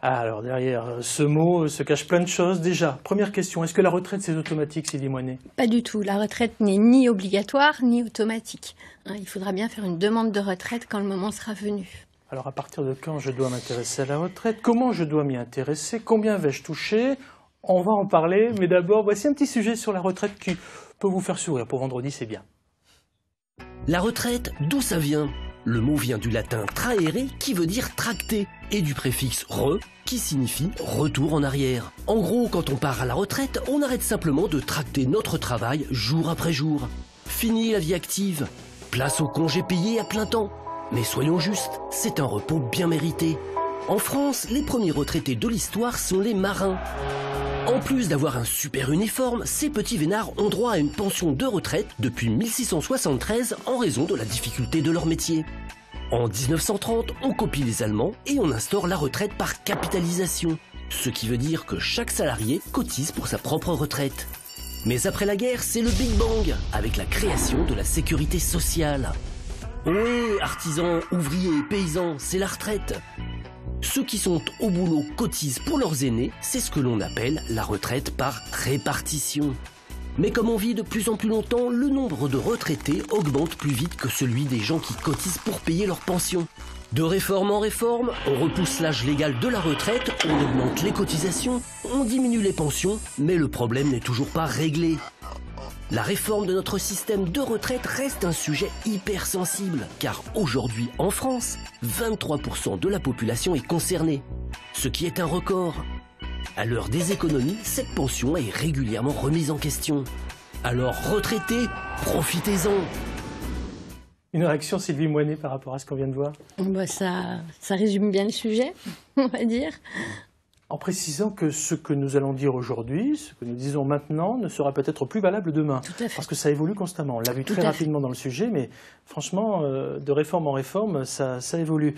Alors, derrière ce mot se cache plein de choses. Déjà, première question, est-ce que la retraite, c'est automatique, Sylvie Moinet? Pas du tout. La retraite n'est ni obligatoire, ni automatique. Il faudra bien faire une demande de retraite quand le moment sera venu. Alors, à partir de quand je dois m'intéresser à la retraite? Comment je dois m'y intéresser? Combien vais-je toucher? On va en parler, mais d'abord, voici un petit sujet sur la retraite qui peut vous faire sourire. Pour vendredi, c'est bien. La retraite, d'où ça vient? Le mot vient du latin trahere, qui veut dire tracter, et du préfixe re, qui signifie retour en arrière. En gros, quand on part à la retraite, on arrête simplement de tracter notre travail jour après jour. Fini la vie active, place au congé payé à plein temps. Mais soyons justes, c'est un repos bien mérité. En France, les premiers retraités de l'histoire sont les marins. En plus d'avoir un super uniforme, ces petits vénards ont droit à une pension de retraite depuis 1673 en raison de la difficulté de leur métier. En 1930, on copie les Allemands et on instaure la retraite par capitalisation, ce qui veut dire que chaque salarié cotise pour sa propre retraite. Mais après la guerre, c'est le Big Bang, avec la création de la sécurité sociale. Oui, artisans, ouvriers, paysans, c'est la retraite. Ceux qui sont au boulot cotisent pour leurs aînés, c'est ce que l'on appelle la retraite par répartition. Mais comme on vit de plus en plus longtemps, le nombre de retraités augmente plus vite que celui des gens qui cotisent pour payer leur pension. De réforme en réforme, on repousse l'âge légal de la retraite, on augmente les cotisations, on diminue les pensions, mais le problème n'est toujours pas réglé. La réforme de notre système de retraite reste un sujet hyper sensible, car aujourd'hui en France, 23% de la population est concernée, ce qui est un record. À l'heure des économies, cette pension est régulièrement remise en question. Alors retraités, profitez-en! Une réaction, Sylvie Moinet, par rapport à ce qu'on vient de voir? Ça résume bien le sujet, on va dire. En précisant que ce que nous allons dire aujourd'hui, ce que nous disons maintenant, ne sera peut-être plus valable demain. Tout à fait. Parce que ça évolue constamment. On l'a vu très rapidement dans le sujet, mais franchement, de réforme en réforme, ça évolue.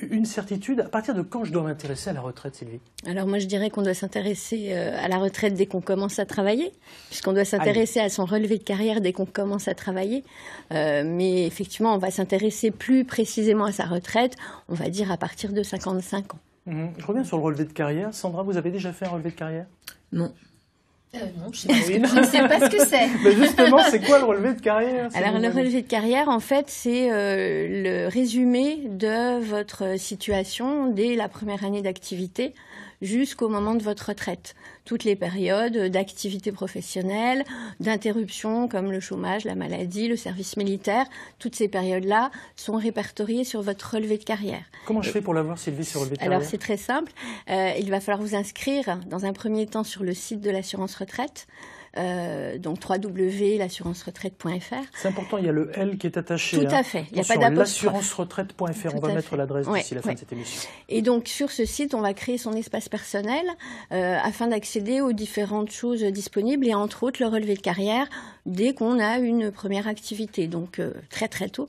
Une certitude, à partir de quand je dois m'intéresser à la retraite, Sylvie? Alors moi, je dirais qu'on doit s'intéresser à la retraite dès qu'on commence à travailler, puisqu'on doit s'intéresser à son relevé de carrière dès qu'on commence à travailler. Mais effectivement, on va s'intéresser plus précisément à sa retraite, on va dire à partir de 55 ans. Je reviens sur le relevé de carrière. Sandra, vous avez déjà fait un relevé de carrière? Non. Non, je ne sais pas ce que c'est. Mais justement, c'est quoi le relevé de carrière? Alors, le relevé de carrière, en fait, c'est le résumé de votre situation dès la première année d'activité jusqu'au moment de votre retraite. Toutes les périodes d'activité professionnelle, d'interruption comme le chômage, la maladie, le service militaire, toutes ces périodes-là sont répertoriées sur votre relevé de carrière. Comment je fais pour l'avoir, Sylvie, sur le relevé de carrière? Alors, c'est très simple. Il va falloir vous inscrire dans un premier temps sur le site de l'assurance retraite. Donc www.l'assuranceretraite.fr. C'est important, il y a le L qui est attaché. Tout à fait, il n'y a pas d'apostrophe. L'assuranceretraite.fr, on va mettre l'adresse d'ici la fin de cette émission. Et donc sur ce site, on va créer son espace personnel afin d'accéder aux différentes choses disponibles et entre autres le relevé de carrière dès qu'on a une première activité, donc très très tôt.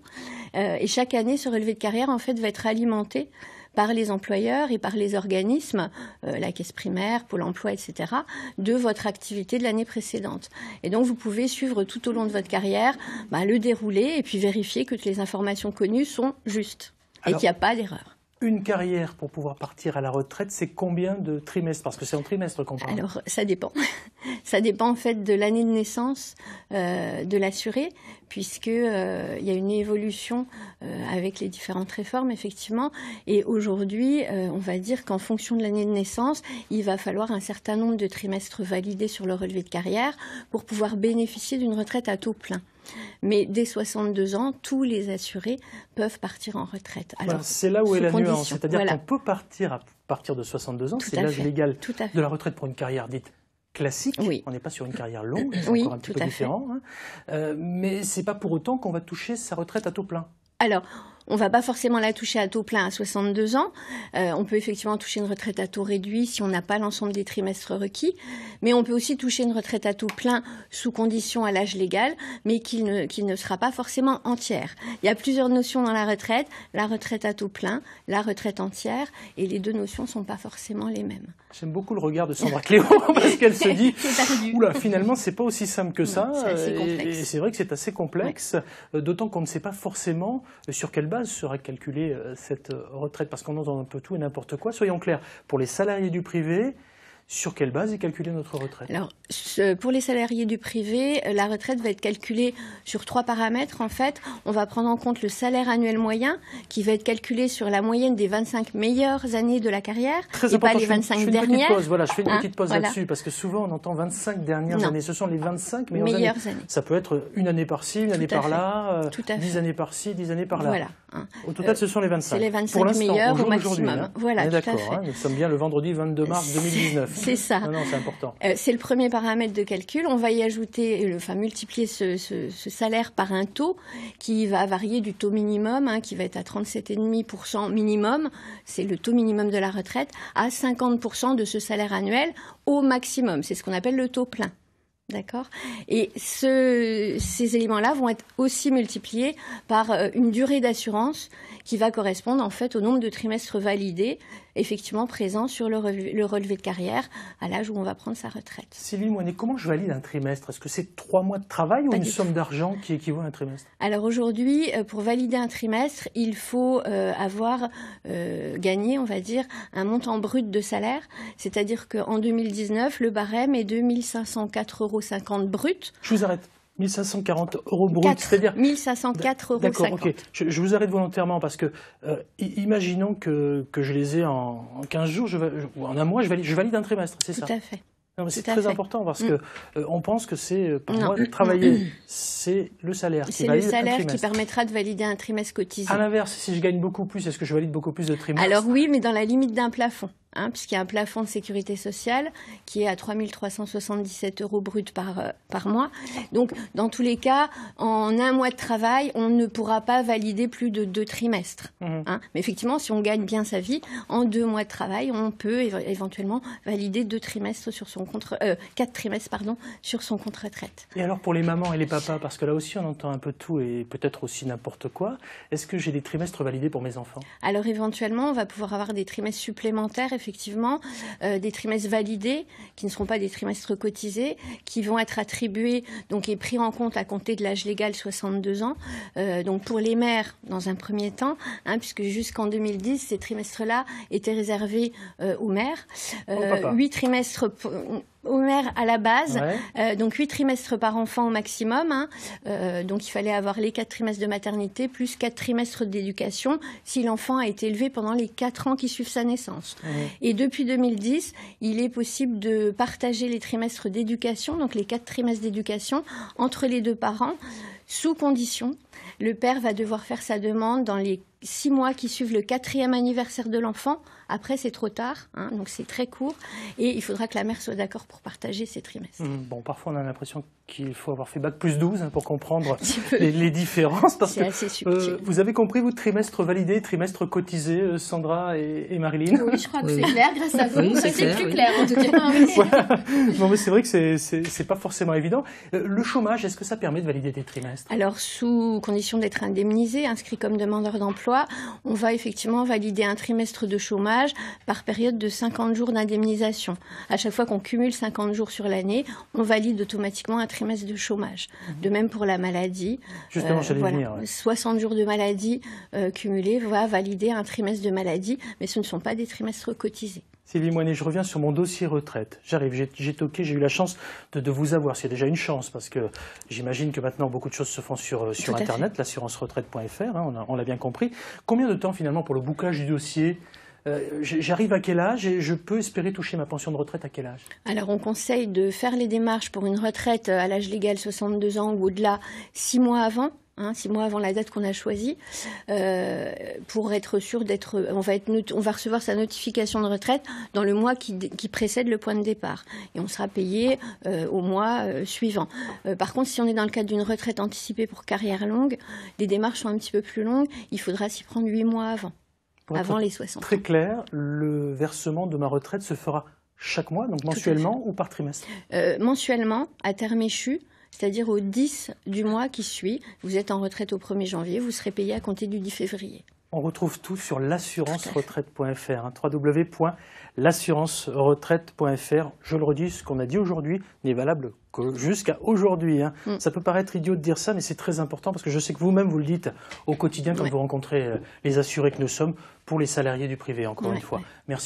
Et chaque année, ce relevé de carrière en fait va être alimenté par les employeurs et par les organismes, la caisse primaire, Pôle emploi, etc., de votre activité de l'année précédente. Et donc, vous pouvez suivre tout au long de votre carrière le déroulé et puis vérifier que toutes les informations connues sont justes et qu'il n'y a pas d'erreur. Une carrière pour pouvoir partir à la retraite, c'est combien de trimestres? Parce que c'est en trimestre qu'on parle. Alors, ça dépend. Ça dépend en fait de l'année de naissance de l'assuré, puisqu'il y a une évolution avec les différentes réformes, effectivement. Et aujourd'hui, on va dire qu'en fonction de l'année de naissance, il va falloir un certain nombre de trimestres validés sur le relevé de carrière pour pouvoir bénéficier d'une retraite à taux plein. Mais dès 62 ans, tous les assurés peuvent partir en retraite. Alors, c'est là où est la nuance. C'est-à-dire qu'on peut partir à partir de 62 ans, c'est l'âge légal de la retraite pour une carrière dite classique. Oui. On n'est pas sur une carrière longue, c'est encore un petit peu différent. Mais ce n'est pas pour autant qu'on va toucher sa retraite à taux plein. Alors, on ne va pas forcément la toucher à taux plein à 62 ans. On peut effectivement toucher une retraite à taux réduit si on n'a pas l'ensemble des trimestres requis. Mais on peut aussi toucher une retraite à taux plein sous condition à l'âge légal, mais qui ne sera pas forcément entière. Il y a plusieurs notions dans la retraite à taux plein, la retraite entière, et les deux notions ne sont pas forcément les mêmes. J'aime beaucoup le regard de Sandra Cléo, parce qu'elle se dit « Oula, finalement, c'est pas aussi simple que ça. » C'est assez complexe. Et c'est vrai que c'est assez complexe, d'autant qu'on ne sait pas forcément sur quelle base base sera calculée cette retraite? Parce qu'on entend un peu tout et n'importe quoi. Soyons clairs, pour les salariés du privé, sur quelle base est calculée notre retraite? Alors, pour les salariés du privé, la retraite va être calculée sur 3 paramètres. En fait, on va prendre en compte le salaire annuel moyen, qui va être calculé sur la moyenne des 25 meilleures années de la carrière, Très et important. pas les 25 dernières. Je fais une petite pause Voilà. là-dessus, parce que souvent on entend 25 dernières années. Ce sont les 25 meilleures meilleures années. Ça peut être une année par-ci, une année par-là, Tout à 10 fait. années par-ci, 10 années par-là. Voilà. Au total, ce sont les 25. C'est les 25 pour l'instant, meilleures au d'aujourd'hui, maximum. Voilà, on est tout à d'accord, fait. nous sommes bien le vendredi 22 mars 2019. C'est ça. Non, c'est important. C'est le premier paramètre de calcul. On va y ajouter, multiplier ce salaire par un taux qui va varier du taux minimum, qui va être à 37,5% minimum, c'est le taux minimum de la retraite, à 50% de ce salaire annuel au maximum. C'est ce qu'on appelle le taux plein. D'accord. Et ces éléments-là vont être aussi multipliés par une durée d'assurance qui va correspondre en fait au nombre de trimestres validés, effectivement présents sur le relevé de carrière à l'âge où on va prendre sa retraite. Sylvie Moinet, comment je valide un trimestre? Est-ce que c'est 3 mois de travail ou une somme d'argent qui équivaut à un trimestre? Alors aujourd'hui, pour valider un trimestre, il faut avoir gagné, on va dire, un montant brut de salaire. C'est-à-dire qu'en 2019, le barème est de 1 504,50 € brut. Je vous arrête. 1 540 € brut, c'est-à-dire 1 504,50 €. D'accord, ok. Je vous arrête volontairement parce que, imaginons que je les ai en 15 jours, ou en un mois, je valide un trimestre, c'est ça? Tout à fait. C'est très important parce que on pense que c'est, pour moi, travailler, c'est le salaire qui valide un trimestre. C'est le salaire qui permettra de valider un trimestre cotisé. À l'inverse, si je gagne beaucoup plus, est-ce que je valide beaucoup plus de trimestres? Alors oui, mais dans la limite d'un plafond. Puisqu'il y a un plafond de sécurité sociale qui est à 3 377 € brut par mois. Donc, dans tous les cas, en un mois de travail, on ne pourra pas valider plus de 2 trimestres. Mais effectivement, si on gagne bien sa vie, en 2 mois de travail, on peut éventuellement valider 4 trimestres sur son compte retraite. Et alors pour les mamans et les papas, parce que là aussi on entend un peu tout et peut-être aussi n'importe quoi, est-ce que j'ai des trimestres validés pour mes enfants? Alors éventuellement, on va pouvoir avoir des trimestres supplémentaires, effectivement, des trimestres validés, qui ne seront pas des trimestres cotisés, qui vont être attribués donc, et pris en compte à compter de l'âge légal 62 ans. Donc pour les mères, dans un premier temps, puisque jusqu'en 2010, ces trimestres-là étaient réservés aux mères. 8 trimestres aux mères à la base, donc 8 trimestres par enfant au maximum. Donc il fallait avoir les 4 trimestres de maternité plus 4 trimestres d'éducation si l'enfant a été élevé pendant les 4 ans qui suivent sa naissance. Et depuis 2010, il est possible de partager les trimestres d'éducation, donc les 4 trimestres d'éducation, entre les 2 parents, sous condition. Le père va devoir faire sa demande dans les 6 mois qui suivent le 4e anniversaire de l'enfant. Après, c'est trop tard, donc c'est très court. Et il faudra que la mère soit d'accord pour partager ces trimestres. Bon, parfois, on a l'impression qu'il faut avoir fait bac plus 12 pour comprendre les différences. C'est assez subtil. Vous avez compris, vous, trimestre validé, trimestre cotisé, Sandra et Marilyn? Oui, je crois que c'est clair grâce à vous. Oui, c'est C'est clair, plus oui. clair, en tout cas. Voilà. Non, mais c'est vrai que c'est pas forcément évident. Le chômage, est-ce que ça permet de valider des trimestres? Alors, sous condition d'être indemnisé, inscrit comme demandeur d'emploi, on va effectivement valider un trimestre de chômage par période de 50 jours d'indemnisation. À chaque fois qu'on cumule 50 jours sur l'année, on valide automatiquement un trimestre de chômage. De même pour la maladie. Justement, j'allais venir. 60 jours de maladie cumulés va valider un trimestre de maladie, mais ce ne sont pas des trimestres cotisés. Sylvie Moinet, je reviens sur mon dossier retraite. J'arrive, j'ai toqué, j'ai eu la chance de vous avoir. C'est déjà une chance parce que j'imagine que maintenant beaucoup de choses se font sur Internet, l'assurance-retraite.fr, on l'a bien compris. Combien de temps finalement pour le bouclage du dossier? J'arrive à quel âge et je peux espérer toucher ma pension de retraite à quel âge? Alors on conseille de faire les démarches pour une retraite à l'âge légal 62 ans ou au-delà 6 mois avant. 6 mois avant la date qu'on a choisie, pour être sûr d'être... On va recevoir sa notification de retraite dans le mois qui précède le point de départ. Et on sera payé au mois suivant. Par contre, si on est dans le cadre d'une retraite anticipée pour carrière longue, les démarches sont un petit peu plus longues. Il faudra s'y prendre 8 mois avant les 60 ans. Très clair, le versement de ma retraite se fera chaque mois, donc mensuellement ou par trimestre? Mensuellement, à terme échu. C'est-à-dire au 10 du mois qui suit, vous êtes en retraite au 1er janvier, vous serez payé à compter du 10 février. On retrouve tout sur l'assurance-retraite.fr, hein, www.l'assurance-retraite.fr. Je le redis, ce qu'on a dit aujourd'hui n'est valable que jusqu'à aujourd'hui. Hein. Ça peut paraître idiot de dire ça, mais c'est très important parce que je sais que vous-même vous le dites au quotidien quand vous rencontrez les assurés que nous sommes pour les salariés du privé, encore une fois. Merci.